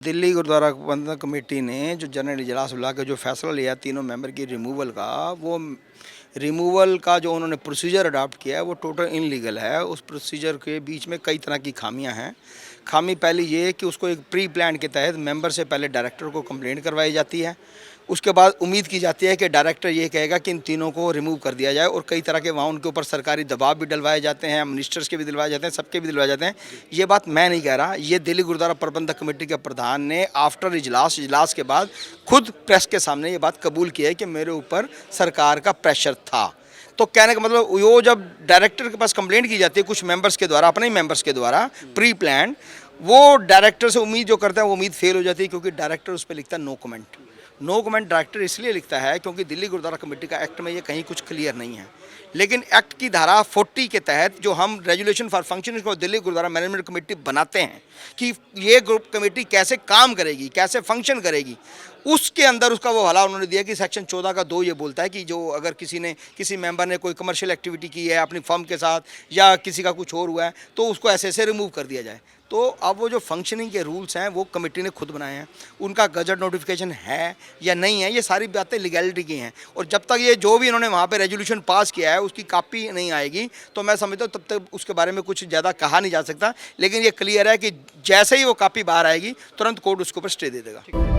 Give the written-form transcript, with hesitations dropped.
दिल्ली गुरुद्वारा प्रबंधक कमेटी ने जो जनरल इजलास बुला के जो फैसला लिया तीनों मेंबर की रिमूवल का, वो रिमूवल का जो उन्होंने प्रोसीजर अडॉप्ट किया है वो टोटल इनलीगल है। उस प्रोसीजर के बीच में कई तरह की खामियां हैं। खामी पहली ये कि उसको एक प्री प्लान के तहत मेंबर से पहले डायरेक्टर को कंप्लेंट करवाई जाती है। उसके बाद उम्मीद की जाती है कि डायरेक्टर ये कहेगा कि इन तीनों को रिमूव कर दिया जाए, और कई तरह के वहाँ उनके ऊपर सरकारी दबाव भी डलवाए जाते हैं, मिनिस्टर्स के भी दिलवाए जाते हैं, सबके भी दिलवाए जाते हैं। ये बात मैं नहीं कह रहा, ये दिल्ली गुरुद्वारा प्रबंधक कमेटी के प्रधान ने आफ्टर इजलास के बाद खुद प्रेस के सामने ये बात कबूल की है कि मेरे ऊपर सरकार का प्रेशर था। तो कहने का मतलब वो जब डायरेक्टर के पास कंप्लेंट की जाती है कुछ मेंबर्स के द्वारा, अपने ही मेंबर्स के द्वारा प्री प्लान, वो डायरेक्टर से उम्मीद जो करता है वो उम्मीद फेल हो जाती है, क्योंकि डायरेक्टर उस पर लिखता है no comment. No comment director इसलिए लिखता है क्योंकि दिल्ली गुरुद्वारा कमेटी का एक्ट में ये कहीं कुछ क्लियर नहीं है। लेकिन एक्ट की धारा 40 के तहत जो हम रेजुलेशन फॉर फंक्शनिंग को दिल्ली गुरुद्वारा मैनेजमेंट कमेटी बनाते हैं कि ये ग्रुप कमेटी कैसे काम करेगी, कैसे फंक्शन करेगी, उसके अंदर उसका वो हवाला उन्होंने दिया कि सेक्शन 14 का 2 ये बोलता है कि जो अगर किसी मेंबर ने कोई कमर्शियल एक्टिविटी की है अपनी फर्म के साथ या किसी का कुछ और हुआ है तो उसको ऐसे रिमूव कर दिया जाए। तो अब वो जो फंक्शनिंग के रूल्स हैं वो कमेटी ने खुद बनाए हैं, उनका गजट नोटिफिकेशन है या नहीं है, ये सारी बातें लीगैलिटी की हैं। और जब तक ये जो भी इन्होंने वहाँ पे रेजोल्यूशन पास किया है उसकी कॉपी नहीं आएगी तो मैं समझता हूँ तब तक उसके बारे में कुछ ज़्यादा कहा नहीं जा सकता। लेकिन ये क्लियर है कि जैसे ही वो कॉपी बाहर आएगी तुरंत कोर्ट उसके ऊपर स्टे दे देगा।